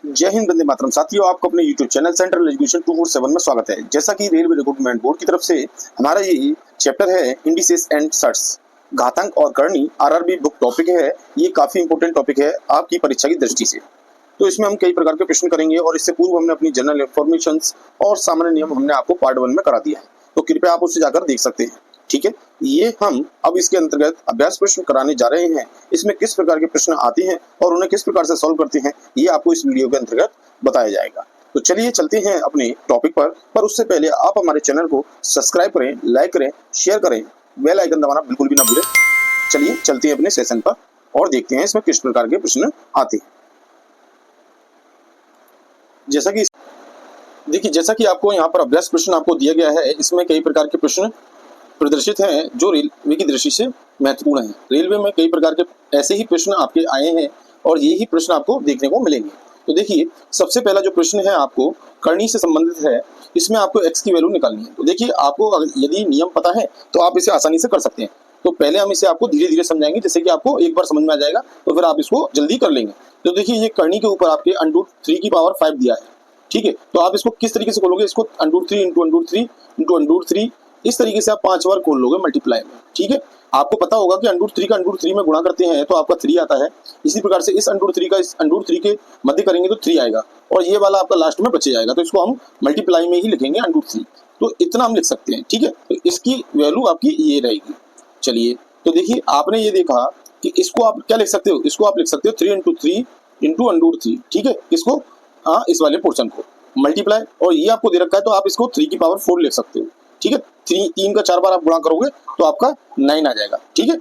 जय हिंद, वंदे मातरम। साथियों, आपको अपने YouTube चैनल सेंट्रल एजुकेशन 247 में स्वागत है। जैसा कि रेलवे रिक्रूटमेंट बोर्ड की तरफ से हमारा ये चैप्टर है इंडिसेस एंड सर्ट्स, घातांक और करणी आरआरबी बुक टॉपिक है। ये काफी इंपॉर्टेंट टॉपिक है आपकी परीक्षा की दृष्टि से। तो इसमें हम कई प्रकार के प्रश्न करेंगे और इससे पूर्व हमने अपनी जनरल इन्फॉर्मेशन और सामान्य नियम हमने आपको पार्ट 1 में करा दिया है, तो कृपया आप उससे जाकर देख सकते हैं। ठीक है, ये हम अब इसके अंतर्गत अभ्यास प्रश्न कराने जा रहे हैं। इसमें किस प्रकार के प्रश्न आते हैं और उन्हें किस प्रकार से सॉल्व करते हैं, ये आपको इस वीडियो के अंतर्गत बताया जाएगा। तो चलिए चलते हैं अपने टॉपिक पर उससे पहले आप हमारे चैनल को सब्सक्राइब करें, लाइक करें, शेयर करें, बेल आइकन दबाना बिल्कुल भी ना भूलें। चलिए चलते हैं अपने सेशन पर और देखते हैं इसमें किस प्रकार के प्रश्न आते हैं। जैसा कि आपको यहाँ पर अभ्यास प्रश्न आपको दिया गया है, इसमें कई प्रकार के प्रश्न प्रदर्शित हैं जो रेलवे की दृष्टि से महत्वपूर्ण हैं। रेलवे में कई प्रकार के ऐसे ही प्रश्न आपके आए हैं और यही प्रश्न आपको देखने को मिलेंगे। तो देखिए, सबसे पहला जो प्रश्न है आपको करणी से संबंधित है। इसमें आपको x की वैल्यू निकालनी है। तो देखिए, आपको यदि नियम पता है तो आप इसे आसानी से कर सकते हैं। तो पहले हम इसे आपको धीरे धीरे समझाएंगे, जैसे कि आपको एक बार समझ में आ जाएगा तो फिर आप इसको जल्दी कर लेंगे। तो देखिए, ये करणी के ऊपर आपके √3 की पावर 5 दिया है। ठीक है, तो आप इसको किस तरीके से खोलोगे, इसको √3 इंटू √3 इस तरीके से आप 5 बार खोल लोगे मल्टीप्लाई में। ठीक है, आपको पता होगा कि √3 का √3 में गुणा करते हैं तो आपका 3 आता है। इसी प्रकार से इस √3 का इस √3 के मध्य करेंगे तो 3 आएगा और ये वाला आपका लास्ट में बचे जाएगा। तो इसको हम मल्टीप्लाई में ही लिखेंगे √3। तो इतना हम लिख सकते हैं। ठीक है, तो इसकी वैल्यू आपकी ये रहेगी। चलिए, तो देखिए, आपने ये देखा कि इसको आप क्या लिख सकते हो, इसको आप लिख सकते हो 3 इंटू 3 इंटू √3। ठीक है, इसको इस वाले पोर्शन को मल्टीप्लाई, और ये आपको दे रखा है तो आप इसको 3 की पावर 4 लिख सकते हो। ठीक है, 3 का 4 बार आप गुणा करोगे तो आपका 9 आ जाएगा। ठीक है,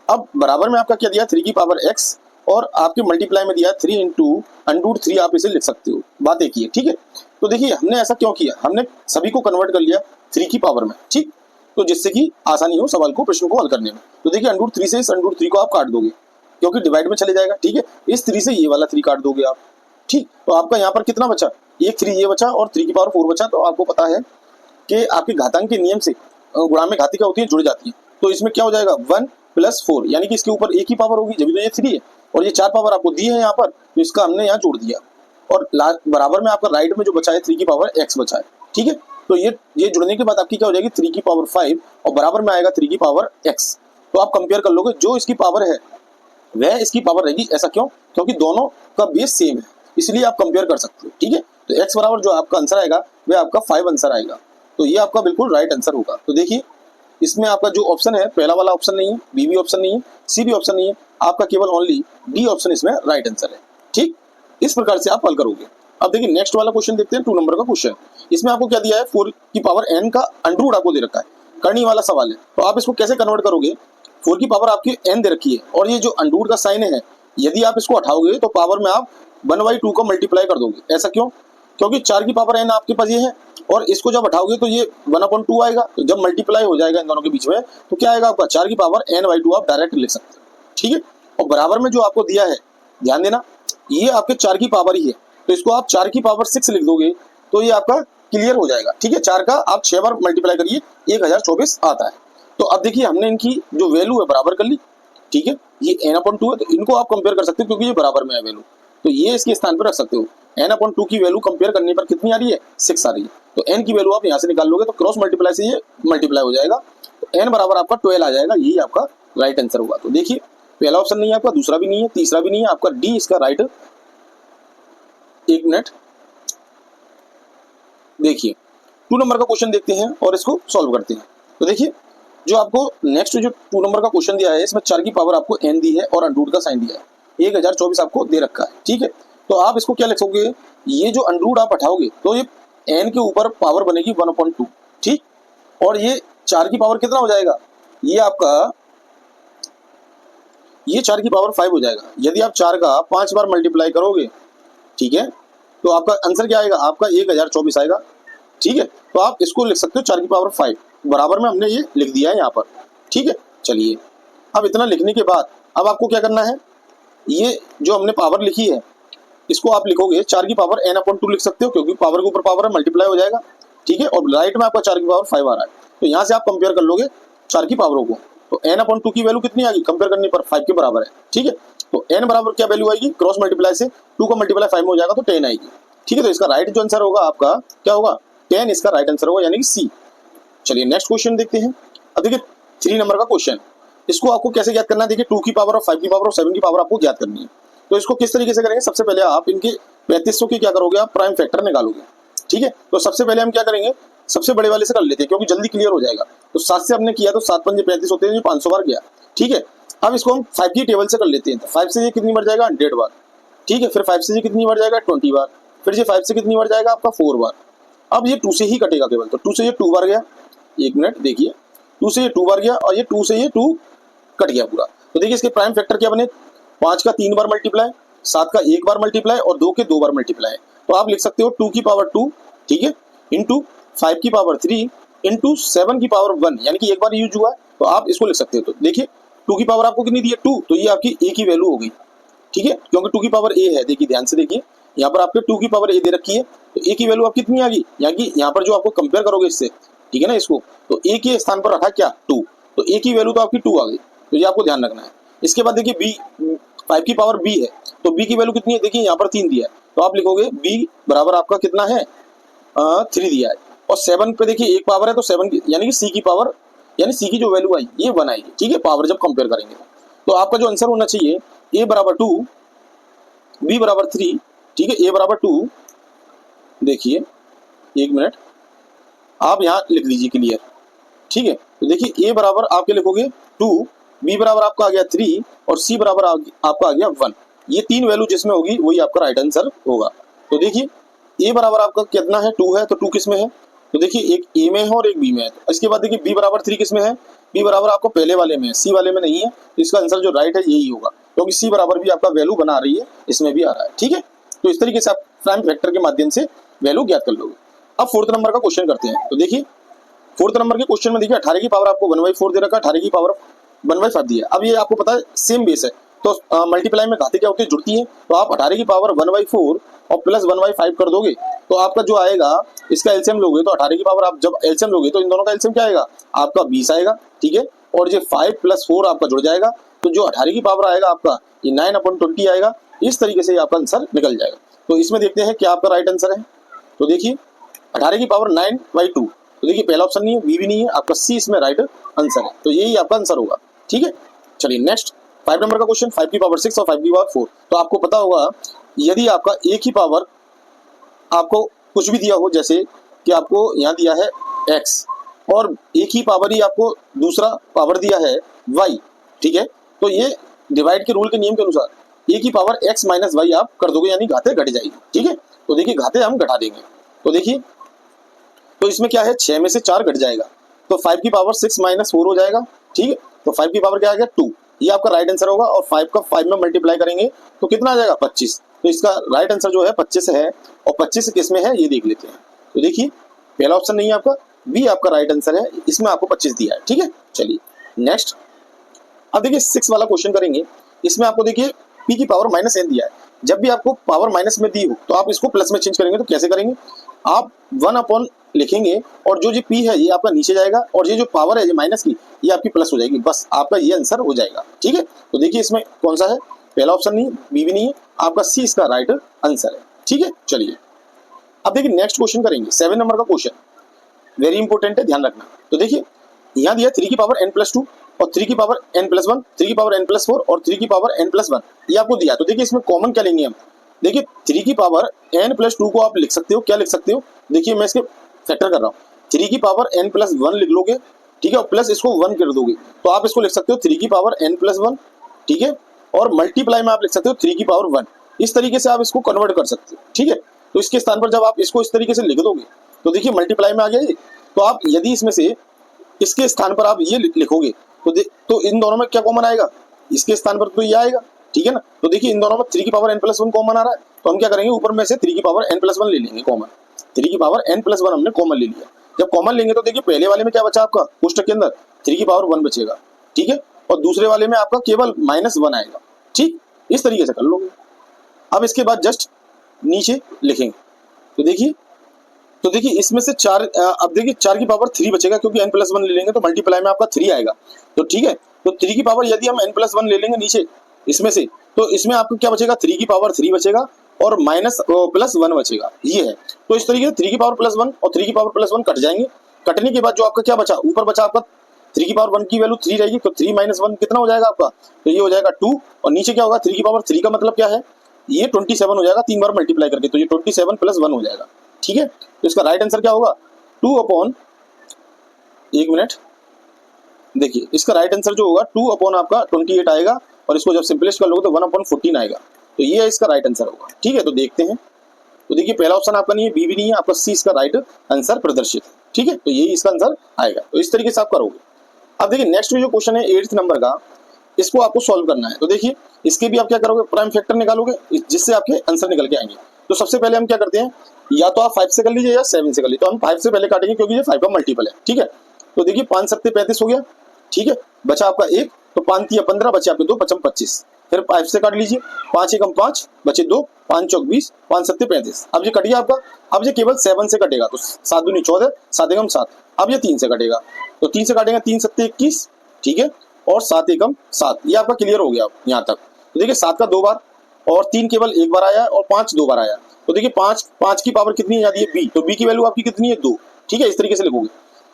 अब बराबर में आपका क्या दिया, 3 की पावर x, और आपके मल्टीप्लाई में दिया 3 इंटू √3, आप इसे लिख सकते हो। बात एक ही है। ठीक है, तो देखिए, हमने ऐसा क्यों किया, हमने सभी को कन्वर्ट कर लिया 3 की पावर में। ठीक, तो जिससे कि आसानी हो सवाल को, प्रश्न को हल करने में। तो देखिए, √3 से इस √3 को आप काट दोगे क्योंकि डिवाइड में चले जाएगा। ठीक है, इस 3 से ये वाला 3 काट दोगे आप। ठीक, तो आपका यहाँ पर कितना बचा, एक 3 ये बचा और 3 की पावर 4 बचा। तो आपको पता है कि आपके घातांक के नियम से गुणा में घातिका होती है, जुड़ जाती है। तो इसमें क्या हो जाएगा, 1 + 4, यानी कि इसके ऊपर एक ही पावर होगी, जब तो ये 3 है और ये 4 पावर आपको दी है यहाँ पर, तो इसका हमने यहाँ जोड़ दिया। और बराबर में आपका राइट में जो बचा है 3 की पावर x बचा है। ठीक है, तो ये जुड़ने के बाद आपकी क्या हो जाएगी, 3 की पावर 5 और बराबर में आएगा 3 की पावर x। तो आप कंपेयर कर लोगे, जो इसकी पावर है वह इसकी पावर रहेगी। ऐसा क्यों, क्योंकि दोनों का बेस सेम है, इसलिए आप कंपेयर कर सकते हो। ठीक है, तो x बराबर जो आपका आंसर आएगा वह आपका 5 आंसर आएगा। तो ये आपका बिल्कुल राइट आंसर होगा। तो देखिए, इसमें आपका जो ऑप्शन है, पहला वाला ऑप्शन नहीं है, बी भी ऑप्शन नहीं है, सी भी ऑप्शन नहीं है, आपका केवल ओनली डी ऑप्शन इसमें राइट आंसर है। ठीक, इस प्रकार से आप हल करोगे। अब देखिए, नेक्स्ट वाला क्वेश्चन देखते हैं, 2 नंबर का क्वेश्चन। इसमें आपको क्या दिया है, 4 की पावर n का √ आपको दे रखा है, करनी वाला सवाल है। तो आप इसको कैसे कन्वर्ट करोगे, 4 की पावर आपकी n दे रखी है और ये जो √ का साइन है, यदि आप इसको हटाओगे तो पावर में आप 1/2 का मल्टीप्लाई कर दोगे। ऐसा क्यों, क्योंकि 4 की पावर n आपके पास ये है और इसको जब हटाओगे तो ये 1/2 आएगा। तो जब मल्टीप्लाई हो जाएगा इन दोनों के बीच में तो क्या आएगा आपका, 4 की पावर n/2 आप डायरेक्ट लिख सकते हो। ठीक है, और बराबर में जो आपको दिया है, ध्यान देना, ये आपके 4 की पावर ही है, तो इसको आप 4 की पावर 6 लिख दोगे तो ये आपका क्लियर हो जाएगा। ठीक है, 4 का आप 6 बार मल्टीप्लाई करिए, 1024 आता है। तो अब देखिए, हमने इनकी जो वैल्यू है बराबर कर ली। ठीक है, ये n/2 है, तो इनको आप कंपेयर कर सकते हो क्योंकि ये बराबर में है वैल्यू, तो ये इसके स्थान पर रख सकते हो। n/2 की वैल्यू कंपेयर करने पर कितनी आ रही है, 6 आ रही है। तो n की वैल्यू आप यहाँ से निकाल लोगे तो क्रॉस मल्टीप्लाई से ये मल्टीप्लाई हो जाएगा, तो n बराबर आपका 12 आ जाएगा। यही आपका राइट आंसर होगा। तो देखिए, पहला ऑप्शन नहीं है आपका, दूसरा भी नहीं है, तीसरा भी नहीं है, आपका डी इसका राइट। एक मिनट, देखिए 2 नंबर का क्वेश्चन देखते हैं और इसको सॉल्व करते हैं। तो देखिए, जो आपको नेक्स्ट जो 2 नंबर का क्वेश्चन दिया है, इसमें 4 की पावर आपको n दी है और √ का साइन दिया है, 1024 आपको दे रखा है। ठीक है, तो आप इसको क्या लिखोगे, ये जो √ आप हटाओगे तो ये n के ऊपर पावर बनेगी 1/2। ठीक, और ये 4 की पावर कितना हो जाएगा, ये आपका, ये 4 की पावर 5 हो जाएगा। यदि आप 4 का 5 बार मल्टीप्लाई करोगे, ठीक है, तो आपका आंसर क्या आएगा, आपका 1024 आएगा। ठीक है, तो आप इसको लिख सकते हो 4 की पावर 5, बराबर में हमने ये लिख दिया है यहाँ पर। ठीक है, चलिए, अब इतना लिखने के बाद अब आपको क्या करना है, ये जो हमने पावर लिखी है इसको आप लिखोगे 4 की पावर n/2 लिख सकते हो क्योंकि पावर के ऊपर पावर है, मल्टीप्लाई हो जाएगा। ठीक है, और राइट में आपका 4 की पावर 5 आ रहा है, तो यहाँ से आप कंपेयर कर लोगे 4 की पावरों को, तो n/2 की वैल्यू कितनी आ गई, कंपेयर करने पर 5 के बराबर है। ठीक है, तो n बराबर क्या वैल्यू आएगी, क्रॉस मल्टीप्लाई से 2 का मल्टीप्लाई 5 में हो जाएगा तो 10 आएगी। ठीक है, तो इसका राइट जो आंसर होगा आपका क्या होगा, 10 इसका राइट आंसर होगा, यानी कि सी। चलिए नेक्स्ट क्वेश्चन देखते हैं। अब देखिए 3 नंबर का क्वेश्चन, इसको आपको कैसे ज्ञात करना है, देखिए 2 की पावर और 5 की पावर और 7 की पावर आपको ज्ञात करनी है। तो इसको किस तरीके से करेंगे, सबसे पहले आप इनके 3500 की क्या करोगे, आप प्राइम फैक्टर निकालोगे। ठीक है, तो सबसे पहले हम क्या करेंगे, सबसे बड़े वाले से कर लेते हैं क्योंकि जल्दी क्लियर हो जाएगा। तो 7 से हमने किया तो 7 पंजे 35 होते हैं, 500 बार गया। ठीक है, अब इसको हम 5 की टेबल से कर लेते हैं। तो 5 से ये कितनी बार जाएगा, 100 बार। ठीक है, फिर 5 से ये कितनी बार जाएगा, 20 बार। फिर ये 5 से कितनी बार जाएगा आपका, 4 बार। अब ये 2 से ही कटेगा केवल, तो 2 से ये 2 बार गया, 1 मिनट देखिए, 2 से ये 2 बार गया और ये 2 से ये 2 कट गया पूरा। तो देखिए इसके प्राइम फैक्टर क्या बने, 5 का 3 बार मल्टीप्लाई, 7 का 1 बार मल्टीप्लाई और 2 के 2 बार मल्टीप्लाई। तो आप लिख सकते हो 2 की पावर 2, ठीक है, इंटू 5 की पावर 3 इंटू 7 की पावर 1, यानी कि एक बार यूज हुआ है तो आप इसको लिख सकते हो। तो देखिए 2 की पावर आपको कितनी दी है, 2, तो ये आपकी ए की वैल्यू हो गई। ठीक है, क्योंकि 2 की पावर ए है, देखिए ध्यान से देखिए, यहाँ पर आपके 2 की पावर ए दे रखी है, तो ए की वैल्यू आप कितनी आ गई, यहाँ पर जो आपको कंपेयर करोगे इससे, ठीक है ना, इसको, तो ए के स्थान पर रखा क्या, 2, तो ए की वैल्यू तो आपकी 2 आ गई, तो ये आपको ध्यान रखना है। इसके बाद देखिए बी, 5 की पावर बी है, तो बी की वैल्यू कितनी है, देखिए यहाँ पर 3 दिया है, तो आप लिखोगे बी बराबर आपका कितना है, 3 दिया है। और 7 पे देखिए एक पावर है, तो 7 की यानी कि सी की पावर, यानी सी की जो वैल्यू आई ये 1 आएगी। ठीक है, पावर जब कंपेयर करेंगे तो आपका जो आंसर होना चाहिए ए बराबर 2, बी बराबर 3, ठीक है, ए बराबर 2, देखिए 1 मिनट आप यहाँ लिख लीजिए क्लियर। ठीक है, तो देखिए ए बराबर आपके लिखोगे 2, बी बराबर आपका आ गया 3 और सी बराबर आपका आ गया 1। ये 3 वैल्यू जिसमें होगी वही आपका राइट आंसर होगा। तो देखिए ए बराबर आपका कितना है, 2 है, तो 2 किस में है, तो देखिए एक ए में है और एक बी में है। इसके बाद देखिए बी बराबर 3 किस में है, बी बराबर आपको पहले वाले में है, सी वाले में नहीं है, तो इसका आंसर जो राइट है यही होगा, क्योंकि सी बराबर भी आपका वैल्यू बना रही है, इसमें भी आ रहा है। ठीक है, तो इस तरीके से आप प्राइम फैक्टर के माध्यम से वैल्यू ज्ञात कर लोगे। अब 4th नंबर का क्वेश्चन करते हैं। तो देखिए 4th नंबर के क्वेश्चन में देखिए 18 की पावर आपको 1/4 दे रखा है, 18 की पावर 1/5 दिया। अब ये आपको पता है सेम बेस है, तो मल्टीप्लाई में घाते क्या होती है, जुड़ती है, तो आप 18 की पावर 1/4 और प्लस 1/5 कर दोगे तो आपका जो आएगा इसका एलसीएम लोगे, तो 18 की पावर आप जब एलसीएम लोगे तो इन दोनों का एलसीएम क्या आएगा, आपका 20 आएगा। ठीक है, और ये 5 + 4 आपका जुड़ जाएगा, तो जो 18 की पावर आएगा आपका ये 9/20 आएगा। इस तरीके से आपका आंसर निकल जाएगा। तो इसमें देखते हैं क्या आपका राइट आंसर है। तो देखिए 18 की पावर 9/2, तो देखिए पहला ऑप्शन नहीं है, बी भी नहीं है, आपका सी इसमें राइट आंसर है, तो यही आपका आंसर होगा। ठीक है, चलिए नेक्स्ट 5 नंबर का क्वेश्चन, 5 की पावर 6 और 5 की पावर 4। तो आपको पता होगा यदि आपका एक ही पावर आपको कुछ भी दिया हो, जैसे कि आपको यहाँ दिया है x और एक ही पावर ही आपको दूसरा पावर दिया है y, ठीक है, तो ये डिवाइड के रूल के नियम के अनुसार एक ही पावर x - y आप कर दोगे, यानी घाते घट जाएगी। ठीक है, तो देखिए घाते हम घटा देंगे, तो देखिए तो इसमें क्या है, 6 में से 4 घट जाएगा, तो 5 की पावर 6 - 4 हो जाएगा। ठीक है, तो 5 की पावर क्या आ गया, 2, ये आपका राइट आंसर होगा। और 5 का 5 में मल्टीप्लाई करेंगे तो कितना आ जाएगा, 25। तो इसका राइट आंसर जो है 25 है, और 25 किस में है ये देख लेते हैं। तो देखिए पहला ऑप्शन नहीं है आपका, बी आपका राइट आंसर है, इसमें आपको 25 दिया है। ठीक है, चलिए नेक्स्ट। अब देखिए 6 वाला क्वेश्चन करेंगे। इसमें आपको देखिए p की पावर -n दिया है। जब भी आपको पावर माइनस में दी हो तो आप इसको प्लस में चेंज करेंगे, तो कैसे करेंगे, आप 1 लिखेंगे और जो p है ये आपका नीचे जाएगा, और ये जो पावर है ये माइनस की ये आपकी प्लस हो जाएगी, बस आपका ये आंसर हो जाएगा। ठीक है, तो देखिए इसमें कौन सा है, पहला ऑप्शन नहीं, बी भी नहीं है, आपका सी इसका राइट आंसर है। ठीक है, चलिए अब देखिए नेक्स्ट क्वेश्चन करेंगे। 7 नंबर का क्वेश्चन वेरी इंपॉर्टेंट है, ध्यान रखना। तो देखिए यहाँ दिया 3 की पावर n+2 और 3 की पावर n+1, 3 की पावर n+4 और 3 की पावर n+1 ये आपको दिया। तो देखिए इसमें कॉमन क्या लेंगे हम, देखिए 3 की पावर n+2 को आप लिख सकते हो, क्या लिख सकते हो, देखिए मैं इसके फैक्टर कर रहा हूँ, 3 की पावर n+1 लिख लोगे, ठीक है, और प्लस इसको 1 कर दोगे, तो आप इसको लिख सकते हो 3 की पावर n+1, ठीक है, और मल्टीप्लाई में आप लिख सकते हो 3 की पावर 1। इस तरीके से आप इसको कन्वर्ट कर सकते हो। ठीक है, तो इसके स्थान पर जब आप इसको इस तरीके से लिख दोगे तो देखिए मल्टीप्लाई में आ गया ये, तो आप यदि इसमें से इसके स्थान पर आप ये लिखोगे तो इन दोनों में क्या कॉमन आएगा, इसके स्थान पर तो ये आएगा। ठीक है ना, तो देखिए इन दोनों में 3 की पावर n+1 कॉमन आ रहा है, तो हम क्या करेंगे, ऊपर में से 3 की पावर n+1 ले लेंगे कॉमन, 3 की पावर n+1 हमने कॉमन ले लिया। जब कॉमन लेंगे तो देखिए पहले वाले में क्या बचा आपका, कोष्टक के अंदर 3 की पावर 1 बचेगा। ठीक है, और दूसरे वाले में आपका केवल -1 आएगा। ठीक, इस तरीके से कर लोगे। अब इसके बाद जस्ट नीचे लिखेंगे, तो देखिए इसमें से 4, अब देखिए 4 की पावर 3 बचेगा, क्योंकि n+1 ले लेंगे तो मल्टीप्लाई में आपका 3 आएगा। तो ठीक है, तो 3 की पावर यदि हम n+1 ले लेंगे नीचे इसमें से, तो इसमें आपको क्या बचेगा, 3 की पावर 3 बचेगा और माइनस प्लस 1 बचेगा, ये है। तो इस तरीके से 3 की पावर प्लस 1 और 3 की पावर प्लस 1 कट जाएंगे। कटने के बाद जो आपका क्या बचा, ऊपर बचा आपका 3 की पावर 1 की वैल्यू 3 रहेगी, तो 3 माइनस 1 कितना हो जाएगा आपका, तो ये हो जाएगा 2। और नीचे क्या होगा, 3 की पावर 3 का मतलब क्या है, ये 27 हो जाएगा 3 बार मल्टीप्लाई करके, तो ये 27 प्लस 1 हो जाएगा, ठीक है। तो इसका राइट आंसर क्या होगा, 2 अपॉन, एक मिनट, देखिए इसका राइट आंसर जो होगा 2 अपॉन आपका 28 आएगा, और इसको जब सिंपलेस्ट कर लोगे तो 1 अपॉन 14 आएगा, तो ये है इसका राइट आंसर होगा, ठीक है। तो देखते हैं, तो देखिए पहला ऑप्शन आपका नहीं है, बी भी नहीं है, आपका सी इसका राइट आंसर प्रदर्शित है, ठीक है। तो यही इसका आंसर आएगा, तो इस तरीके से आप करोगे। अब देखिए नेक्स्ट जो क्वेश्चन है 8th नंबर का, इसको आपको सॉल्व करना है। तो देखिए इसके भी आप क्या करोगे, प्राइम फैक्टर निकालोगे जिससे आपके आंसर निकल के आएंगे। तो सबसे पहले हम क्या करते हैं, या तो आप 5 से कर लीजिए या 7 से कर लीजिए। तो हम 5 से पहले काटेंगे क्योंकि ये 5 का मल्टीपल है, ठीक है। तो देखिए 5 सत्ते 35 हो गया, ठीक है, बचा आपका 1, तो 5 तिया 15, बचे आपके 2, 5 25। फिर 5 से काट लीजिए, 5 एकम 5, बचे 2, 5 चौक 20, 5 सत्ते 35। अब ये कट गया आपका, अब ये केवल 7 से कटेगा, तो 7 दूनी 14, 7 एकम 7। अब ये 3 से कटेगा, तो 3 से काटेंगे, 3 सत्ते 21, ठीक है, और 7 एकम 7। ये आपका क्लियर हो गया यहाँ तक। तो देखिए 7 का 2 बार, और 3 केवल 1 बार आया, और 5 2 बार आया। तो देखिए 5 की पावर कितनी है, ये बी, तो बी की वैल्यू आपकी कितनी है, 2, ठीक है। इस तरीके से लिखोगे।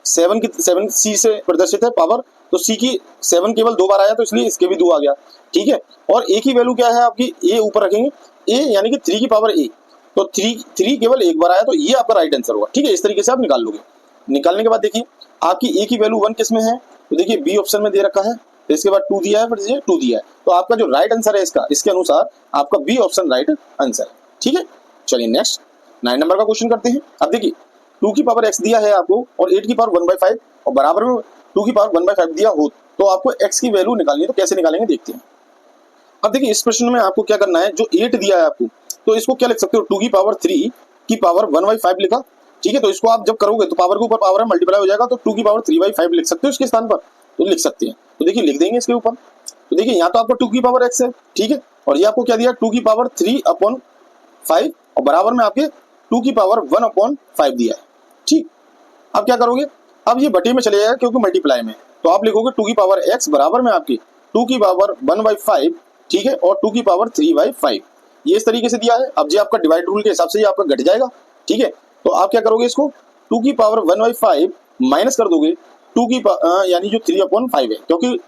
7 सी से प्रदर्शित है पावर, तो सी की 7 केवल 2 बार आया, तो इसलिए इसके भी 2 आ गया, ठीक है। और ए की वैल्यू क्या है आपकी, ए ऊपर रखेंगे, ए यानी कि 3 की पावर ए, तो 3 केवल 1 बार आया, तो ये आपका राइट आंसर होगा, ठीक है। इस तरीके से आप निकाल लोगे। निकालने के बाद देखिए आपकी ए की वैल्यू 1 किस में है, तो देखिए बी ऑप्शन में दे रखा है, तो इसके बाद 2 दिया है, फिर 2 दिया है, तो आपका जो राइट आंसर है इसका, इसके अनुसार आपका बी ऑप्शन राइट आंसर है, ठीक है। चलिए नेक्स्ट 9 नंबर का क्वेश्चन करते हैं। अब देखिए 2 की पावर x दिया है आपको, और 8 की पावर 1/5, और बराबर में 2 की पावर 1/5 दिया हो, तो आपको x की वैल्यू निकालनी है। तो कैसे निकालेंगे देखते हैं। अब देखिए इस प्रश्न में आपको क्या करना है, जो 8 दिया है आपको, तो इसको क्या लिख सकते हो, 2 की पावर 3 की पावर 1/5 लिखा, ठीक है। तो इसको आप जब करोगे तो पावर के ऊपर पावर है, मल्टीप्लाई हो जाएगा, तो 2 की पावर 3/5 लिख सकते हो इसके स्थान पर, तो लिख सकते हैं। तो देखिए लिख देंगे इसके ऊपर। तो देखिए यहाँ तो आपको 2 की पावर x है, ठीक है, और ये आपको क्या दिया, 2 की पावर 3/5, और बराबर में आपके 2 की पावर 1/5 दिया है, ठीक। अब क्या करोगे, अब ये बटे में चले जाएगा क्योंकि मल्टीप्लाई में, तो आप लिखोगे 2 की पावर x बराबर में आपकी 2 की पावर 1/5, ठीक है, और 2 की पावर 3/5, ये इस तरीके से दिया है। अब ये आपका डिवाइड रूल के हिसाब से ये आपका घट जाएगा, ठीक है। तो आप क्या करोगे, इसको 2 की पावर 1/5 माइनस कर दोगे 2 की यानी जो 3/5 है, क्योंकि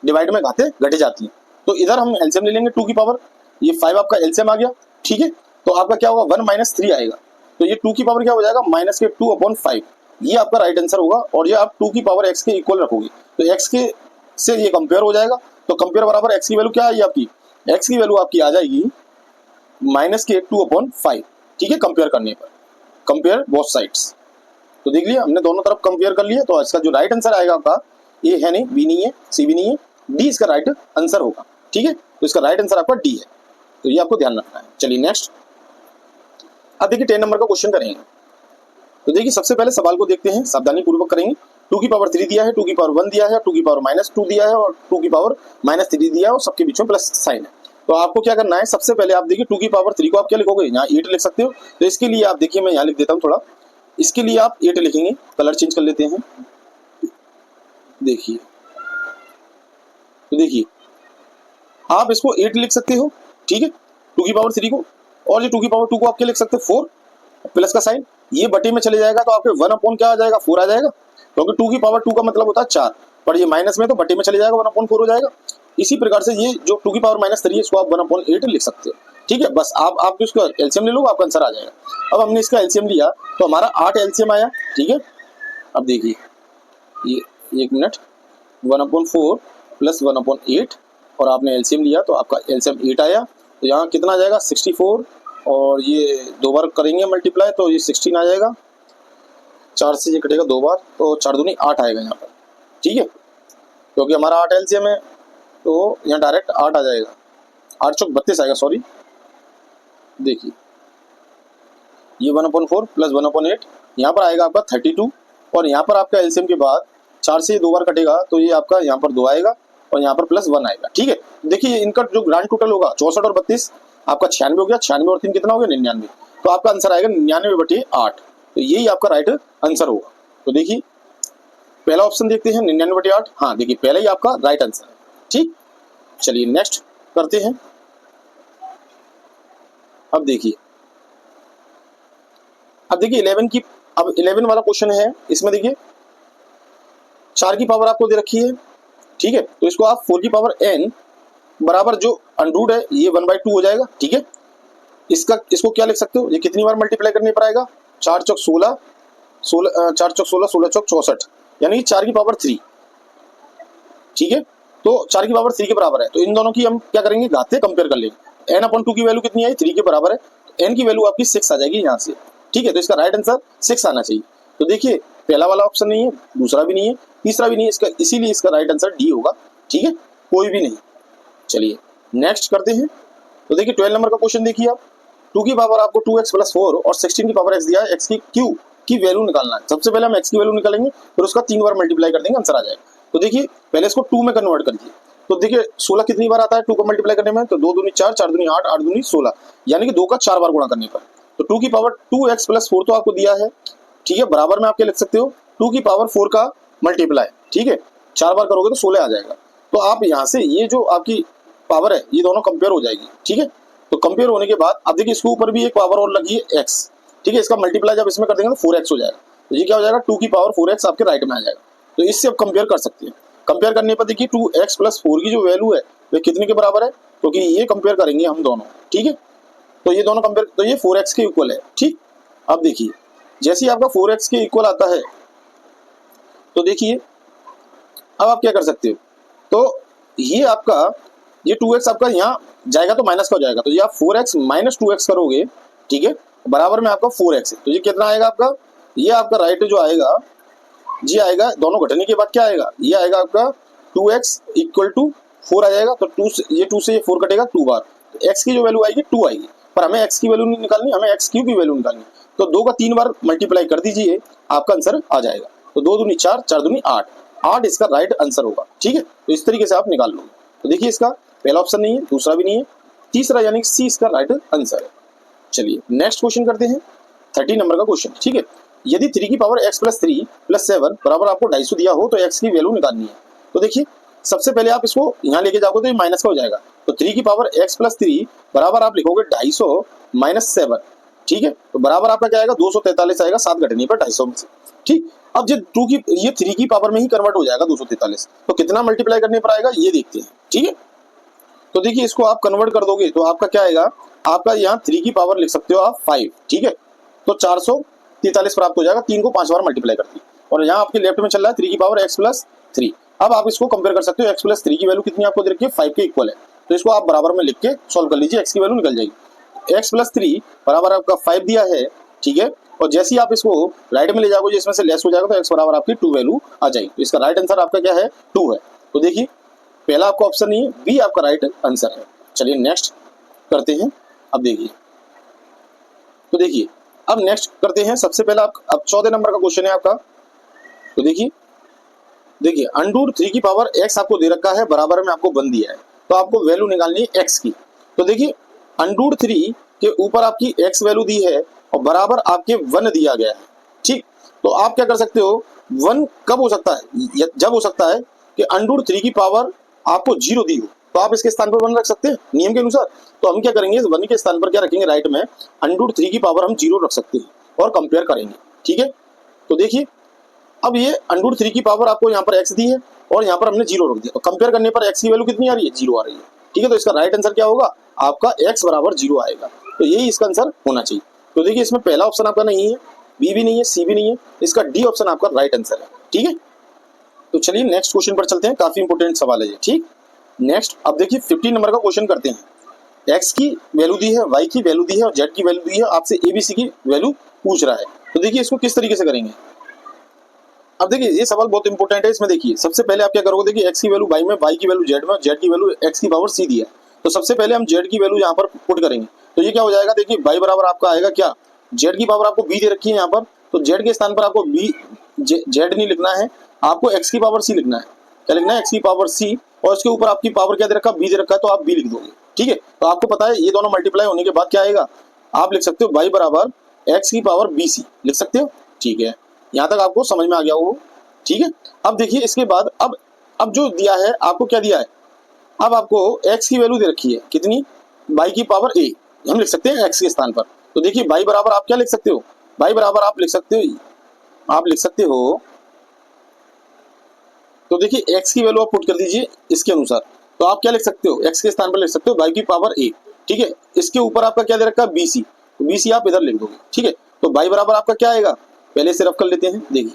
डिवाइड में घाते घट जाती है, तो इधर हम एलसीएम ले लेंगे 2 की पावर, ये 5 आपका एलसीएम आ गया, ठीक है। तो आपका क्या होगा, 1 - 3 आएगा, तो ये 2 की पावर क्या हो जाएगा, माइनस के 2/5, ये आपका राइट आंसर होगा। और ये आप 2 की पावर x के इक्वल रखोगे, तो x के से ये कंपेयर हो जाएगा, तो कंपेयर बराबर x की वैल्यू क्या है आपकी, x की वैल्यू आपकी आ जाएगी माइनस के 2/5, ठीक है। कंपेयर करने पर, कंपेयर बोथ साइड्स, तो देख लिया हमने दोनों तरफ कंपेयर कर लिया। तो इसका जो राइट आंसर आएगा आपका, ए है नहीं, बी नहीं है, सी भी नहीं है, डी इसका राइट आंसर होगा, ठीक है। तो इसका राइट आंसर आपका डी है, तो ये आपको ध्यान रखना है। चलिए नेक्स्ट, अब देखिए 10 नंबर का क्वेश्चन करेंगे। तो देखिए सबसे पहले सवाल को देखते हैं, सावधानी पूर्वक करेंगे। 2 की पावर 3 दिया है, 2 की पावर 1 दिया है, 2 की पावर -2 दिया है, और 2 की पावर -3 दिया है, और सबके बीच में प्लस साइन है। तो आपको क्या करना है, सबसे पहले आप देखिए 2 की पावर 3 को आप क्या लिखोगे, यहाँ 8 लिख सकते हो। तो इसके लिए आप देखिए, मैं यहाँ लिख देता हूँ थोड़ा, इसके लिए आप 8 लिखेंगे, कलर चेंज कर लेते हैं। देखिए, तो देखिए आप इसको 8 लिख सकते हो, ठीक है, 2 की पावर 3 को। और ये 2 की पावर 2 को आप क्या लिख सकते हो, 4, प्लस का साइन, ये बटे में चले जाएगा, तो आपके 1 अपॉन क्या आ जाएगा, 4 आ जाएगा, क्योंकि 2 की पावर 2 का मतलब होता है 4, पर ये माइनस में तो बटे में चले जाएगा, 1/4 हो जाएगा। इसी प्रकार से ये जो 2 की पावर -3 है, इसको आप 1/8 लिख सकते हो, ठीक है। बस आप इसका एलसीएम ले लो, आपका आंसर आ जाएगा। अब हमने इसका एलसीएम लिया, तो हमारा 8 एलसीएम आया, ठीक है। अब देखिए ये, एक मिनट, 1/4 प्लस 1/8, और आपने एलसीएम लिया, तो आपका एलसीएम 8 आया। तो यहाँ कितना आ जाएगा, 64, और ये 2 बार करेंगे मल्टीप्लाई, तो ये 16 आ जाएगा, 4 से ये कटेगा 2 बार, तो 4 दूनी 8 आएगा यहाँ पर, ठीक है, क्योंकि हमारा 8 एलसीएम है, तो यहाँ डायरेक्ट 8 आ जाएगा, 8 चौक 32 आएगा, सॉरी। देखिए ये 1/4 प्लस 1/8, यहाँ पर आएगा आपका 32, और यहाँ पर आपका एलसीएम के बाद 4 से 2 बार कटेगा, तो ये आपका यहाँ पर 2 आएगा, और यहाँ पर प्लस 1 आएगा, ठीक है। देखिए इनका जो ग्रांड टोटल होगा 64 और 32, आपका 96 हो गया, 96 और 3 कितना हो गया, 99, तो आपका आंसर आएगा 99/8, तो यही आपका राइट आंसर होगा। तो देखिए पहला ऑप्शन देखते हैं, 99/8, हाँ देखिए पहला ही आपका राइट आंसर है, ठीक। चलिए नेक्स्ट करते हैं। अब देखिए 11 की, अब 11 वाला क्वेश्चन है, इसमें देखिए 4 की पावर आपको दे रखी है, ठीक है। तो इसको आप 4 की पावर n बराबर जो अंडरूट है ये 1/2 हो जाएगा, ठीक है। इसको क्या लिख सकते हो, ये कितनी बार मल्टीप्लाई करने पर आएगा, 4 चौक 16, 4 चौक 16, 16 चौक 64, यानी 4 की पावर 3, ठीक है। तो 4 की पावर 3 के बराबर है, तो इन दोनों की हम क्या करेंगे, घातें कंपेयर कर लेंगे। n/2 की वैल्यू कितनी आई, 3 के बराबर है, तो n की वैल्यू आपकी 6 आ जाएगी यहाँ से, ठीक है। तो इसका राइट आंसर 6 आना चाहिए। तो देखिए पहला वाला ऑप्शन नहीं है, दूसरा भी नहीं है, तीसरा भी नहीं है, इसका इसीलिए इसका राइट आंसर डी होगा, ठीक है, कोई भी नहीं। चलिए नेक्स्ट करते हैं। तो देखिए 12 नंबर का क्वेश्चन देखिए आप, 2 की पावर आपको 2x + 4 और 16 की पावर x दिया है, x की q की वैल्यू निकालना है। सबसे पहले हम x की वैल्यू निकालेंगे, फिर उसका 3 बार मल्टीप्लाई कर देंगे, आंसर आ जाएगा। तो देखिए पहले इसको 2 में कन्वर्ट कर दिए, तो देखिए 16 कितनी बार आता है 2 को मल्टीप्लाई करने में, तो 2 दूनी 4, 4 दूनी 8, 8 दूनी 16, यानी कि 2 का 4 बार गुणा करने पर। तो 2 की पावर 2x + 4 तो आपको दिया है, ठीक है, बराबर में आप क्या लिख सकते हो, 2 की पावर 4 का मल्टीप्लाई, ठीक है, 4 बार करोगे तो 16 आ जाएगा। तो आप यहाँ से ये जो आपकी पावर है ये दोनों कंपेयर हो जाएगी, ठीक है। तो कंपेयर होने के बाद अब देखिए इसके ऊपर भी एक पावर और लगी है x, ठीक है, इसका मल्टीप्लाई जब इसमें कर देंगे तो 4x हो जाएगा। तो ये क्या हो जाएगा, 2 की पावर 4x आपके राइट में आ जाएगा। तो इससे आप कंपेयर कर सकते हैं। कंपेयर करने पर देखिए 2x + 4 की जो वैल्यू है वे कितने के बराबर है, क्योंकि ये कंपेयर करेंगे हम दोनों, ठीक है। तो ये दोनों कंपेयर, तो ये 4x के इक्वल है, ठीक। अब देखिए जैसे ही आपका 4x के इक्वल आता है तो देखिए अब आप क्या कर सकते हो, तो ये आपका ये 2x आपका यहाँ जाएगा तो माइनस का हो जाएगा, तो ये आप 4x - 2x करोगे, ठीक है, बराबर में आपका 4x है। तो ये कितना आएगा आपका, ये आपका राइट जो आएगा जी आएगा, दोनों घटने के बाद क्या आएगा, ये आएगा आपका 2x = 4 आ जाएगा। तो 2 से ये 4 कटेगा 2 बार, तो x की जो वैल्यू आएगी 2 आएगी, पर हमें x की वैल्यू नहीं निकालनी, हमें x³ की वैल्यू निकालनी। तो 2 का 3 बार मल्टीप्लाई कर दीजिए, आपका आंसर आ जाएगा। तो 2 दूनी 4, 4 दूनी 8, 8 इसका राइट आंसर होगा, ठीक है। तो इस तरीके से आप निकाल लोगे। तो देखिए इसका पहला ऑप्शन नहीं है, दूसरा भी नहीं है, तीसरा यानी सी इसका राइट आंसर है। चलिए नेक्स्ट क्वेश्चन करते हैं, 30 नंबर का क्वेश्चन, ठीक है। यदि 3 की पावर x + 3 + 7 बराबर आपको 250 दिया हो तो x की वैल्यू निकालनी है। तो देखिए सबसे पहले आप इसको यहाँ लेके जाओगे तो ये माइनस का हो जाएगा। तो 3 की पावर x + 3 बराबर आप लिखोगे 250 - 7, ठीक है। तो बराबर आपका क्या आएगा, 243 आएगा, 7 घटने पर 250 में से, ठीक। अब ये 3 की पावर में ही कन्वर्ट हो जाएगा 243, तो कितना मल्टीप्लाई करने पर आएगा ये देखते हैं, ठीक है। तो देखिए इसको आप कन्वर्ट कर दोगे तो आपका क्या आएगा, आपका यहाँ 3 की पावर लिख सकते हो आप 5, ठीक है। तो 443 प्राप्त हो जाएगा, 3 को 5 बार मल्टीप्लाई करती है। और यहाँ आपके लेफ्ट में चल रहा है 3 की पावर x + 3। अब आप इसको कंपेयर कर सकते हो, x + 3 की वैल्यू कितनी आपको दे रखी है, 5 के इक्वल है। तो इसको आप बराबर में लिख के सॉल्व कर लीजिए, x की वैल्यू निकल जाएगी। x + 3 बराबर आपका 5 दिया है, ठीक है। और जैसे ही आप इसको राइट में ले जाओगे इसमें से लेस हो जाएगा तो x बराबर आपकी 2 वैल्यू आ जाएगी। तो इसका राइट आंसर आपका क्या है, 2 है। तो देखिए पहला आपका ऑप्शन नहीं है, बी आपका राइट आंसर है। चलिए नेक्स्ट करते हैं। अब देखिए तो देखिए अब नेक्स्ट करते हैं, सबसे पहला अब 14 नंबर का क्वेश्चन है आपका। तो देखिए √3 की पावर x आपको दे रखा है, बराबर में आपको 1 दिया है, तो आपको वैल्यू निकालनी है x की। तो देखिए √3 के ऊपर आपकी x वैल्यू दी है और बराबर आपके 1 दिया गया है, ठीक। तो आप क्या कर सकते हो, 1 कब हो सकता है, जब हो सकता है कि √3 की पावर आपको 0 दी हो, तो आप इसके स्थान पर 1 रख सकते हैं नियम के अनुसार। तो हम क्या करेंगे, 1 के स्थान पर क्या रखेंगे, राइट में √3 की पावर हम 0 रख सकते हैं और कंपेयर करेंगे, ठीक है। तो देखिए अब ये √3 की पावर आपको यहाँ पर x दी है और यहाँ पर हमने 0 रख दिया, तो कंपेयर करने पर x की वैल्यू कितनी आ रही है, 0 आ रही है, ठीक है। तो इसका राइट आंसर क्या होगा, आपका x बराबर 0 आएगा। तो यही इसका आंसर होना चाहिए। तो देखिए इसमें पहला ऑप्शन आपका नहीं है, बी भी नहीं है, सी भी नहीं है, इसका डी ऑप्शन आपका राइट आंसर है, ठीक है। तो चलिए नेक्स्ट क्वेश्चन पर चलते हैं, काफी इंपोर्टेंट सवाल है ये, ठीक। नेक्स्ट अब देखिए 15 नंबर का क्वेश्चन करते हैं। x की वैल्यू दी है, y की वैल्यू दी है और z की वैल्यू दी है, आपसे ABC की वैल्यू पूछ रहा है। तो देखिए इसको किस तरीके से करेंगे। अब देखिए ये सवाल बहुत इंपॉर्टेंट है। इसमें देखिए सबसे पहले आप क्या करोगे, देखिए x की वैल्यू y में, y की वैल्यू z में और z की वैल्यू x की पावर c दी है। तो सबसे पहले हम z की वैल्यू यहाँ पर पुट करेंगे, तो ये क्या हो जाएगा, देखिए y बराबर आपका आएगा क्या, z की पावर आपको b दे रखी है यहाँ पर, तो z के स्थान पर आपको z नहीं लिखना है, आपको x की पावर c लिखना है। क्या लिखना है, x की पावर c, और इसके ऊपर आपकी पावर क्या दे रखा है, b दे रखा है, तो आप b लिख दोगे, ठीक है। तो आपको पता है ये दोनों मल्टीप्लाई होने के बाद क्या आएगा, आप लिख सकते हो y बराबर x की पावर bc लिख सकते हो, ठीक है। यहाँ तक आपको समझ में आ गया हो, ठीक है। अब देखिए इसके बाद अब जो दिया है आपको क्या दिया है, अब आपको x की वैल्यू दे रखी है कितनी, y की पावर a, हम लिख सकते हैं एक्स के स्थान पर। तो देखिए y बराबर आप क्या लिख सकते हो, y बराबर आप लिख सकते हो, तो देखिए x की वैल्यू आप पुट कर दीजिए इसके अनुसार। तो आप क्या लिख सकते हो, x के स्थान पर लिख सकते हो y की पावर a, ठीक है। इसके ऊपर आपका क्या दे रखा है, bc, तो bc आप इधर लिख दोगे, ठीक है। तो y बराबर आपका क्या आएगा, पहले से रफ कर लेते हैं। देखिए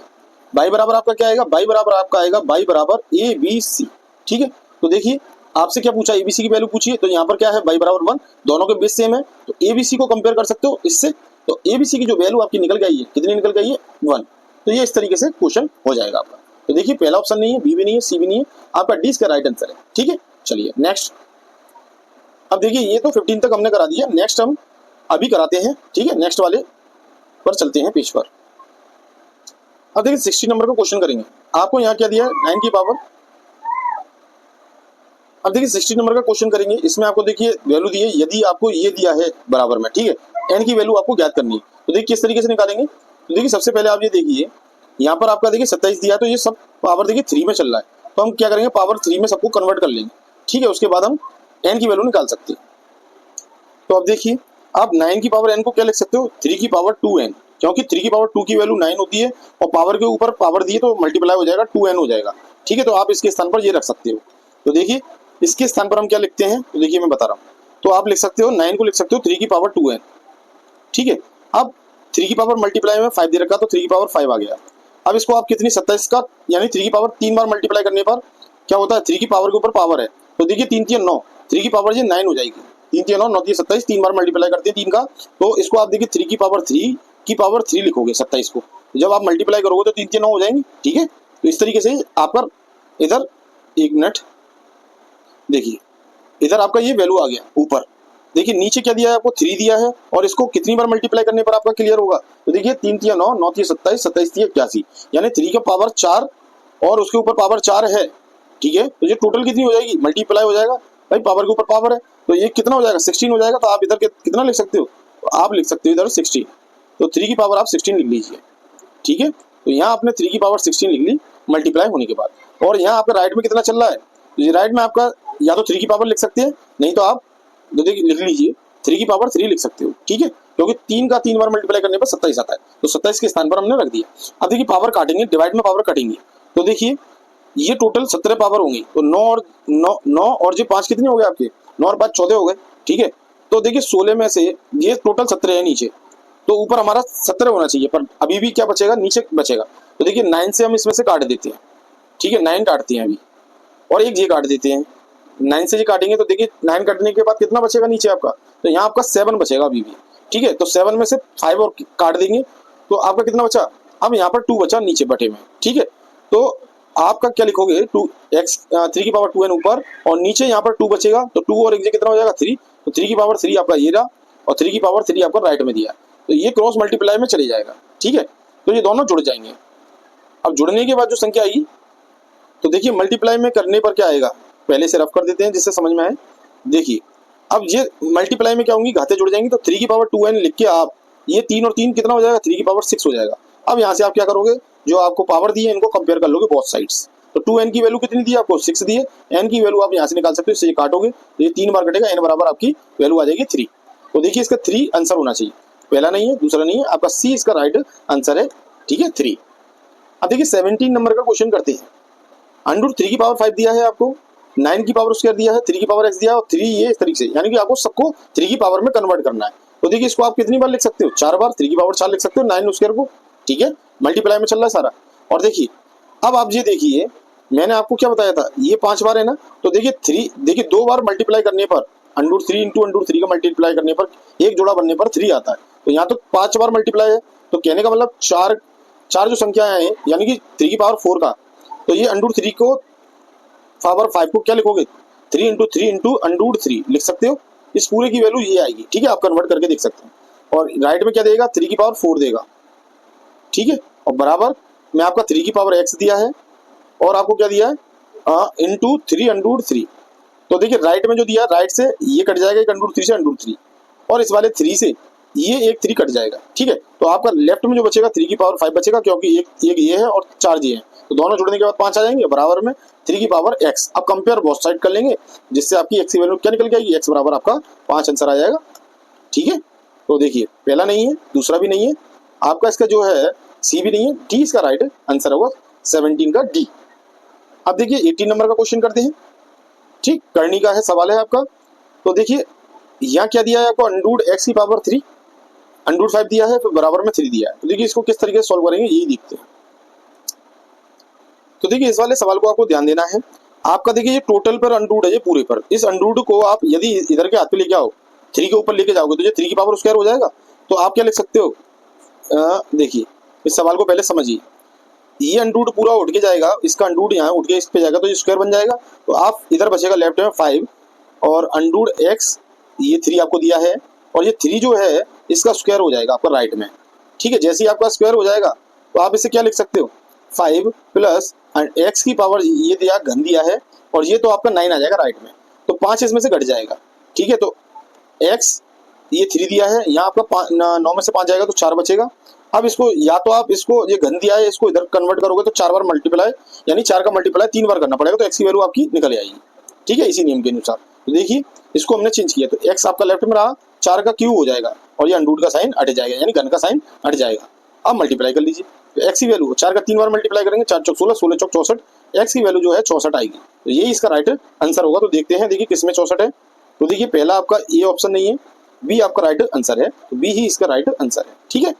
y बराबर आपका क्या आएगा, y बराबर आपका आएगा y बराबर abc, ठीक है। तो देखिए आपसे क्या पूछा, abc की वैल्यू पूछिए, तो यहाँ पर क्या है y बराबर 1, दोनों के बेस सेम है, तो abc को कंपेयर कर सकते हो इससे। तो abc की जो वैल्यू आपकी निकल गई है, कितनी निकल गई है, 1। तो ये इस तरीके से क्वेश्चन हो जाएगा आपका। तो देखिए पहला ऑप्शन नहीं है, बी भी नहीं है, सी भी नहीं है, आपका डी इसका राइट आंसर है, ठीक है। चलिए नेक्स्ट। अब देखिए ये तो 15 तक हमने करा दिया, नेक्स्ट हम अभी कराते हैं, ठीक है। नेक्स्ट वाले पर चलते हैं पेज पर। अब देखिए 60 नंबर का क्वेश्चन करेंगे। आपको यहाँ क्या दिया है, 9 की पावर। अब देखिए 60 नंबर का क्वेश्चन करेंगे, इसमें आपको देखिए वैल्यू दी है, यदि आपको ये दिया है बराबर में, ठीक है, एन की वैल्यू आपको ज्ञात करनी है। तो देखिए किस तरीके से निकालेंगे। तो देखिए सबसे पहले आप ये देखिए, यहाँ पर आपका देखिए 27 दिया है, तो ये सब पावर देखिए 3 में चल रहा है, तो हम क्या करेंगे, पावर 3 में सबको कन्वर्ट कर लेंगे, ठीक है। उसके बाद हम एन की वैल्यू निकाल सकते हैं। तो अब देखिए आप 9 की पावर एन को क्या लिख सकते हो, 3 की पावर 2n, क्योंकि 3 की पावर 2 की वैल्यू 9 होती है, और पावर के ऊपर पावर दी है तो मल्टीप्लाई हो जाएगा, 2n हो जाएगा, ठीक है। तो आप इसके स्थान पर ये रख सकते हो। तो देखिए इसके स्थान पर हम क्या लिखते हैं, तो देखिए मैं बता रहा हूँ। तो आप लिख सकते हो 9 को लिख सकते हो 3 की पावर 2n, ठीक है। अब 3 की पावर मल्टीप्लाई में 5 दे रखा, तो 3 की पावर 5 आ गया। अब इसको आप कितनी 27 का यानी 3 की पावर 3 बार मल्टीप्लाई करने पर क्या होता है, 3 की पावर के ऊपर पावर है, तो देखिए 3 3 9, 3 की पावर ये 9 हो जाएगी, 3 3 9 9 3 27, 3 बार मल्टीप्लाई करते हैं 3 का, तो इसको आप देखिए 3 की पावर 3 लिखोगे 27 को, जब आप मल्टीप्लाई करोगे तो 3 3 9 हो जाएंगे, ठीक है। तो इस तरीके से आपका इधर, एक मिनट, देखिए इधर आपका ये वैल्यू आ गया ऊपर। देखिए नीचे क्या दिया है आपको, 3 दिया है, और इसको कितनी बार मल्टीप्लाई करने पर आपका क्लियर होगा। तो देखिए 3 3 9, 9 3 27, 27 3 81, यानी 3 का पावर 4 और उसके ऊपर पावर 4 है, ठीक है। तो ये टोटल कितनी हो जाएगी, मल्टीप्लाई हो जाएगा, भाई पावर के ऊपर पावर है, तो ये कितना हो जाएगा, 16 हो जाएगा। तो आप इधर कितना लिख सकते हो, तो आप लिख सकते हो इधर 16, तो 3 की पावर आप 16 लिख लीजिए, ठीक है। तो यहाँ आपने 3 की पावर 16 लिख ली मल्टीप्लाई होने के बाद। और यहाँ आपका राइट में कितना चल रहा है, तो ये राइट में आपका या तो 3 की पावर लिख सकते हैं, नहीं तो आप देखिए लिख लीजिए 3 की पावर 3 लिख सकते हो, ठीक है, क्योंकि 3 का 3 बार मल्टीप्लाई करने पर 27 आता है, तो 27 के स्थान पर हमने रख दिया। अब देखिए पावर काटेंगे, डिवाइड में पावर कटेंगे, तो देखिए ये टोटल 17 पावर होंगी, तो 9 और जो 5 कितने हो गए आपके, 9 और 5 14 हो गए, ठीक है। तो देखिए 16 में से ये टोटल 17 है नीचे, तो ऊपर हमारा 17 होना चाहिए, पर अभी भी क्या बचेगा, नीचे बचेगा। तो देखिए 9 से हम इसमें से काट देते हैं, ठीक है, 9 काटते हैं अभी, और एक ये काट देते हैं, 9 से ये काटेंगे, तो देखिए 9 काटने के बाद कितना बचेगा नीचे आपका, तो यहाँ आपका 7 बचेगा अभी भी, ठीक है। तो 7 में से 5 और काट देंगे, तो आपका कितना बचा, अब यहाँ पर 2 बचा नीचे बटे में, ठीक है। तो आपका क्या लिखोगे, 3 की पावर 2n ऊपर, और नीचे यहाँ पर 2 बचेगा, तो 2 और एक कितना हो जाएगा 3, तो 3 की पावर 3 आपका ये रहा, और 3 की पावर 3 आपका राइट में दिया, तो ये क्रॉस मल्टीप्लाई में चले जाएगा, ठीक है। तो ये दोनों जुड़ जाएंगे। अब जुड़ने के बाद जो संख्या आएगी, तो देखिए मल्टीप्लाई में करने पर क्या आएगा, पहले से रफ कर देते हैं जिससे समझ में आए। देखिए अब ये मल्टीप्लाई में क्या होंगी, घाते जुड़ जाएंगी, तो 3 की पावर 2n लिख के आप ये 3 और 3 कितना हो जाएगा, 3 की पावर 6 हो जाएगा। अब यहाँ से आप क्या करोगे, जो आपको पावर दी है इनको कंपेयर कर लोगे बोथ साइड्स। तो 2n की वैल्यू कितनी दी है आपको, 6 दी है, n की वैल्यू आप यहाँ से निकाल सकते हो, इससे ये काटोगे तो ये 3 बार कटेगा, n बराबर आपकी वैल्यू आ जाएगी 3। तो देखिए इसका 3 आंसर होना चाहिए, पहला नहीं है, दूसरा नहीं है, आपका सी इसका राइट आंसर है, ठीक है, 3। अब देखिए 17 नंबर का क्वेश्चन करते हैं। अंडर 3 की पावर 5 दिया है आपको, 9 की पावर स्क्वायर दिया है, 3 की पावर x दिया है, और 3 ये इस तरीके से, यानी कि आपको सबको 3 की पावर में कन्वर्ट करना है। तो देखिए इसको आप कितनी बार लिख सकते हो, 4 बार, 3 की पावर 4 लिख सकते हो 9 स्क्वायर को, ठीक है, मल्टीप्लाई में चल रहा है सारा। और देखिए अब आप ये देखिए, मैंने आपको क्या बताया था, ये 5 बार है ना, तो देखिए 3, देखिए 2 बार मल्टीप्लाई करने पर अंडर 3 इंटू अंडर 3 का मल्टीप्लाई करने पर एक जोड़ा बनने पर 3 आता है, तो यहाँ तो 5 बार मल्टीप्लाई है, तो कहने का मतलब 4 जो संख्याएं हैं, यानी कि 3 की पावर 4 का, तो ये अंडर 3 को पावर 5 को क्या लिखोगे, 3 इंटू 3 इंटू अंडर 3 लिख सकते हो, इस पूरे की वैल्यू ये आएगी, ठीक है, आप कन्वर्ट करके देख सकते हैं। और राइट में क्या देगा, 3 की पावर 4 देगा, ठीक है, और बराबर में आपका 3 की पावर x दिया है, और आपको क्या दिया है इंटू 3 अंडर 3। तो देखिए राइट में जो दिया, राइट से ये कट जाएगा, एक अंडर 3 से अंडर 3, और इस वाले 3 से ये एक 3 कट जाएगा, ठीक है। तो आपका लेफ्ट में जो बचेगा 3 की पावर 5 बचेगा, क्योंकि एक ये है और 4 ये है, तो दोनों जुड़ने के बाद 5 आ जाएंगे, बराबर में 3 की पावर x। अब कंपेयर बोथ साइड कर लेंगे, जिससे आपकी x की वैल्यू क्या निकल जाएगी, x बराबर आपका 5 आंसर आ जाएगा, ठीक है। तो देखिए पहला नहीं है, दूसरा भी नहीं है, आपका इसका जो है सी भी नहीं है, डी इसका राइट आंसर होगा 17 का डी। अब देखिए 18 नंबर का क्वेश्चन करते हैं, ठीक, करनी का है सवाल है आपका। तो देखिए यहाँ क्या दिया है आपको, अंडूड एक्स की पावर 3, अंडूड 5 दिया है, फिर बराबर में 3 दिया है। तो देखिए इसको किस तरीके से सॉल्व करेंगे यही देखते हैं। तो देखिए इस वाले सवाल को आपको ध्यान देना है। आपका देखिए ये टोटल पर अंडूड है, ये पूरे पर, इस अंडूड को आप यदि इधर के हाथ पे लेके आओ, 3 के ऊपर लेके जाओगे तो ये 3 की पावर स्क्वायर हो जाएगा। तो आप क्या लिख सकते हो, देखिए इस सवाल को पहले समझिए, ये अंडूड पूरा उठ के जाएगा, इसका अंडूड यहाँ उठ के इस पे जाएगा तो ये स्क्वायर बन जाएगा। तो आप इधर बचेगा लेफ्ट में 5 और अंडूड एक्स, ये 3 आपको दिया है, और ये 3 जो है इसका स्क्वायर हो जाएगा आपका राइट में, ठीक है। जैसे ही आपका स्क्वायर हो जाएगा तो आप इसे क्या लिख सकते हो, 5 प्लस एक्स की पावर ये दिया, घन दिया है, और ये तो आपका 9 आ जाएगा राइट में, तो 5 इसमें से घट जाएगा, ठीक है। तो एक्स ये 3 दिया है, यहाँ आपका 9 में से 5 जाएगा तो 4 बचेगा। अब इसको या तो आप इसको, ये घन दिया है, इसको इधर कन्वर्ट करोगे तो 4 बार मल्टीप्लाई, यानी 4 का मल्टीप्लाई 3 बार करना पड़ेगा, तो एक्स की वैल्यू आपकी निकल आएगी, ठीक है, इसी नियम के अनुसार। तो देखिए इसको हमने चेंज किया, तो एक्स आपका लेफ्ट में रहा, 4 का क्यूब हो जाएगा, और ये अंडूड का साइन हट जाएगा, यानी घन का साइन हट जाएगा। अब मल्टीप्लाई कर लीजिए, तो एक्स की वैल्यू 4 का 3 बार मल्टीप्लाई करेंगे, 4 चौक 16, 16 चौक 64, एक्स की वैल्यू जो है 64 आएगी। तो यही इसका राइट आंसर होगा। तो देखते हैं, देखिए किसमें 64 है। तो देखिए पहला आपका ए ऑप्शन नहीं है, बी आपका राइट आंसर है, तो बी ही इसका राइट आंसर है, ठीक है।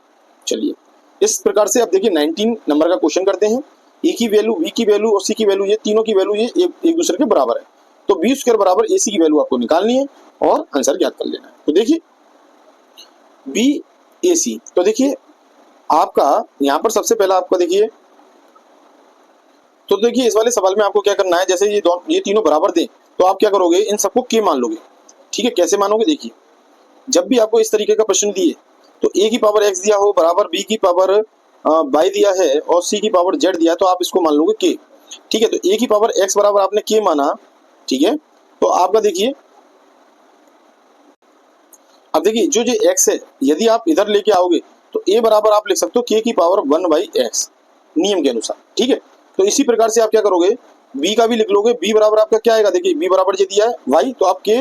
चलिए इस प्रकार से अब देखिए 19 नंबर का क्वेश्चन करते हैं। ए की वैल्यू, बी की वैल्यू और सी की वैल्यू, ये तीनों की वैल्यू ये एक दूसरे के बराबर है, तो बी स्क्वायर बराबर ए सी की वैल्यू आपको निकालनी है और आंसर ज्ञात कर लेना है। तो देखिए बी ए सी, तो देखिए आपका यहाँ पर सबसे पहला आपका देखिए, तो देखिए इस वाले सवाल में आपको क्या करना है, जैसे ये तीनों बराबर दें तो आप क्या करोगे, इन सबको के मान लोगे, ठीक है। कैसे मानोगे, देखिए जब भी आपको इस तरीके का प्रश्न दिए तो ए की पावर एक्स दिया हो बराबर बी की पावर वाई दिया है और सी की पावर जेड दिया है, तो आप इसको मान लोगे के, ठीक है। तो ए की पावर एक्स बराबर आपने के माना, ठीक है। तो आपका देखिए अब देखिए जो जो एक्स है, यदि आप इधर लेके आओगे तो ए बराबर आप लिख सकते हो के की पावर 1/x नियम के अनुसार, ठीक है। तो इसी प्रकार से आप क्या करोगे, बी का भी लिख लोगे, बी बराबर आपका क्या आएगा, देखिए बी बराबर ये दिया है वाई, तो आप के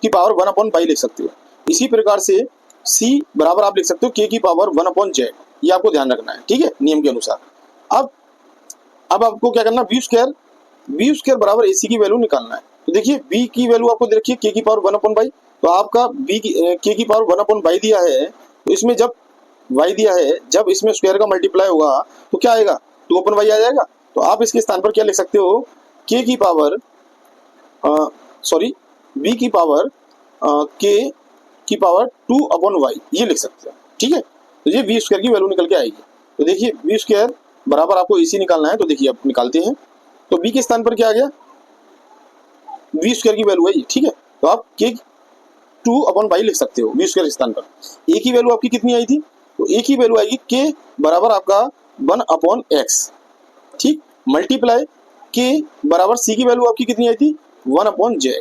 की पावर 1/y लिख सकते हो। इसी प्रकार से सी बराबर आप लिख सकते हो के की पावर 1/z, ये आपको ध्यान रखना है, ठीक है, नियम के अनुसार। अब आपको क्या करना, बी स्क्वायर बराबर ए सी की वैल्यू निकालना है। तो देखिए बी की वैल्यू आपको देखिए के की पावर 1/y, तो आपका बी की के की पावर 1/y दिया है, तो इसमें जब y दिया है, जब इसमें स्क्वायर का मल्टीप्लाई होगा तो क्या आएगा, 2/y आ जाएगा। तो आप इसके स्थान पर क्या लिख सकते हो, के की पावर बी की पावर के की पावर 2/y ये लिख सकते हो, ठीक है। तो ये बी स्क्वायर की वैल्यू निकल के आएगी। तो देखिए बी स्क्वायर बराबर आपको इसी निकालना है, तो देखिए आप निकालते हैं, तो बी के स्थान पर क्या आ गया, बी स्क्वायर की वैल्यू है ये, ठीक है। तो आप के 2/y लिख सकते हो बी स्क्वायर के स्थान पर। ए की वैल्यू आपकी कितनी आई थी, तो ए की वैल्यू आएगी के बराबर आपका 1/x, ठीक, मल्टीप्लाई के बराबर सी की वैल्यू आपकी कितनी आई थी 1/z,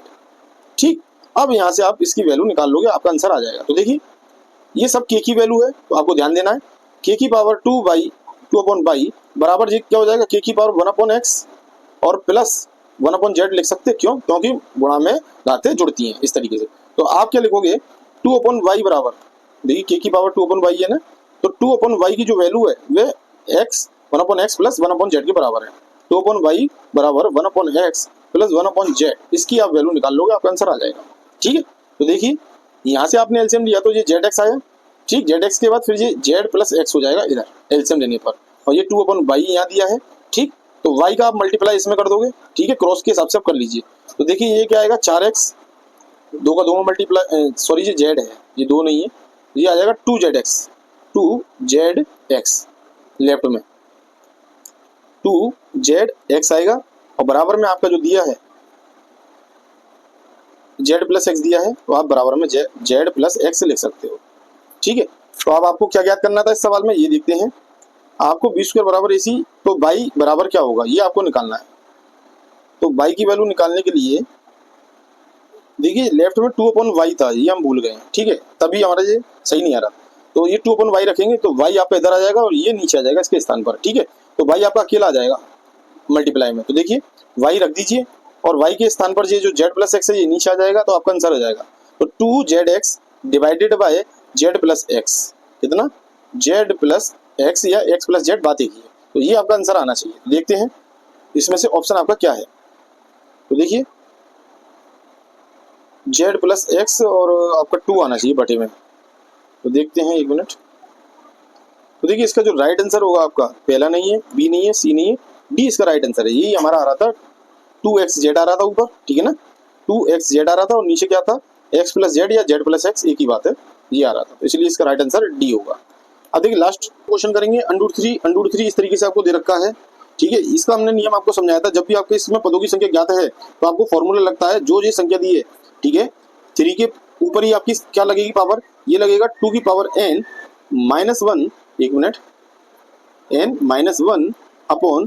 ठीक। अब यहाँ से आप इसकी वैल्यू निकाल लोगे, आपका आंसर आ जाएगा। तो देखिए ये सब के की वैल्यू है, तो आपको ध्यान देना है, के की पावर 2/y बराबर जी क्या हो जाएगा, के की पावर 1/x और प्लस 1/z लिख सकते, क्यों, क्योंकि गुणा में घातें जुड़ती हैं इस तरीके से। तो आप क्या लिखोगे, 2/y बराबर, देखिए के की पावर 2/y है ना, तो 2/y की जो वैल्यू है वे x 1/x प्लस 1/z के बराबर है। 2/y बराबर 1/x प्लस 1/z, इसकी आप वैल्यू निकाल लोगे, आपका आंसर आ जाएगा, ठीक है। तो देखिए यहाँ से आपने एलसीएम लिया तो ये zx आया, ठीक, zx के बाद फिर ये z प्लस x हो जाएगा इधर एलसीएम लेने पर, और ये 2/y यहाँ दिया है, ठीक। तो y का आप मल्टीप्लाई इसमें कर दोगे, ठीक है, क्रॉस के हिसाब से आप कर लीजिए। तो देखिए ये क्या आएगा, 4x, 2 का 2 में मल्टीप्लाई, सॉरी ये z है, ये 2 नहीं है, ये आ जाएगा 2zx लेफ्ट में 2zx आएगा, और बराबर में आपका जो दिया है z प्लस एक्स दिया है, तो आप बराबर में z प्लस एक्स लिख सकते हो, ठीक है। तो अब आपको क्या ज्ञात करना था इस सवाल में, ये देखते हैं। आपको बी स्क्वायर बराबर ए सी, तो बाई बराबर क्या होगा ये आपको निकालना है। तो बाई की वैल्यू निकालने के लिए देखिए लेफ्ट में 2/y था, ये हम भूल गए हैं, ठीक है, तभी हमारा ये सही नहीं आ रहा। तो ये 2/y रखेंगे तो y आपका इधर आ जाएगा और ये नीचे आ जाएगा इसके स्थान पर, ठीक है। तो y आपका अकेला आ जाएगा मल्टीप्लाई में, तो देखिए y रख दीजिए और y के स्थान पर ये जो z प्लस एक्स है ये नीचे आ जाएगा, तो आपका आंसर हो जाएगा। तो 2zx divided by Z plus x, कितना जेड प्लस एक्स या एक्स प्लस जेड, बात एक ही है। तो ये आपका आंसर आना चाहिए। देखते हैं इसमें से ऑप्शन आपका क्या है। तो देखिए जेड प्लस एक्स और आपका 2 आना चाहिए बटे में। तो देखते हैं, एक मिनट। तो देखिए इसका जो राइट आंसर होगा आपका, पहला नहीं है, बी नहीं है, सी नहीं है, डी इसका राइट आंसर है। यही हमारा आ रहा था 2xz आ रहा था ऊपर, ठीक है ना, 2xz आ रहा था और नीचे क्या था, x प्लस जेड या z प्लस एक्स, एक ही बात है, ये आ रहा था। तो इसलिए इसका राइट आंसर डी होगा। अब देखिए लास्ट क्वेश्चन करेंगे। √3 इस तरीके से आपको दे रखा है, ठीक है। इसका हमने नियम आपको समझाया था, जब भी आपके इसमें पदों की संख्या ज्ञात है तो आपको फॉर्मूला लगता है, जो ये संख्या दी है, ठीक है, 3 के ऊपर ही आपकी क्या लगेगी पावर, ये लगेगा 2 की पावर n माइनस 1, एक मिनट, n माइनस 1 अपॉन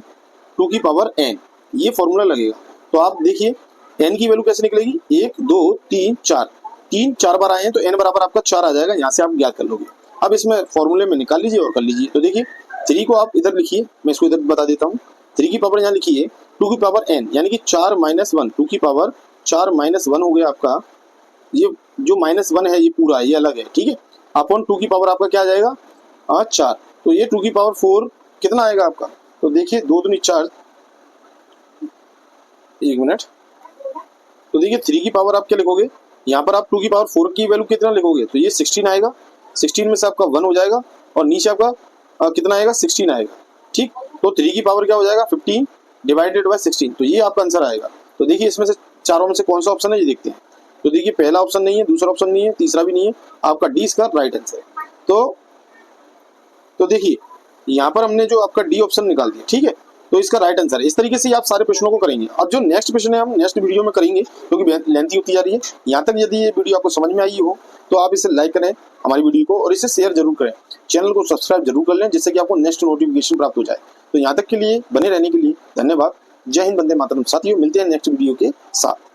2 की पावर n, ये फॉर्मूला लगेगा। तो आप देखिए n की वैल्यू कैसे निकलेगी, 1 2 3 4, 3 4 बार आए हैं तो n बराबर आपका 4 आ जाएगा, यहाँ से आप ज्ञात कर लोगे। अब इसमें फॉर्मूले में निकाल लीजिए और कर लीजिए। तो देखिए 3 को आप इधर लिखिए, मैं इसको इधर बता देता हूँ। 3 की पावर यहाँ लिखिए 2 की पावर n, यानी कि 4 माइनस 1, 2 की पावर 4 माइनस 1 हो गया आपका, ये जो माइनस 1 है ये पूरा है, ये अलग है, ठीक है, अपॉन 2 की पावर आपका क्या आ जाएगा 4। तो ये 2 की पावर 4 कितना आएगा आपका, तो देखिए 2 दूनी 4, एक मिनट। तो देखिए 3 की पावर आप क्या लिखोगे, यहाँ पर आप 2 की पावर 4 की वैल्यू कितना लिखोगे, तो ये 16 आएगा, 16 में से आपका 1 हो जाएगा और नीचे आपका कितना आएगा, 16 आएगा, ठीक। तो 3 की पावर क्या हो जाएगा 15 डिवाइडेड बाय 16, तो ये आपका आंसर आएगा। तो देखिए इसमें से चारों में से कौन सा ऑप्शन है ये देखते हैं। तो देखिए पहला ऑप्शन नहीं है, दूसरा ऑप्शन नहीं है, तीसरा भी नहीं है, आपका डी इसका राइट आंसर है। तो देखिए यहाँ पर हमने जो आपका डी ऑप्शन निकाल दिया, ठीक है, तो इसका राइट आंसर है। इस तरीके से आप सारे प्रश्नों को करेंगे। अब जो नेक्स्ट क्वेश्चन है हम नेक्स्ट वीडियो में करेंगे, क्योंकि लेंथी होती जा रही है। यहाँ तक यदि ये वीडियो आपको समझ में आई हो तो आप इसे लाइक करें हमारी वीडियो को, और इसे शेयर जरूर करें, चैनल को सब्सक्राइब जरूर कर लें, जिससे कि आपको नेक्स्ट नोटिफिकेशन प्राप्त हो जाए। तो यहाँ तक के लिए बने रहने के लिए धन्यवाद। जय हिंद, वंदे मातरम। साथियों मिलते हैं नेक्स्ट वीडियो के साथ।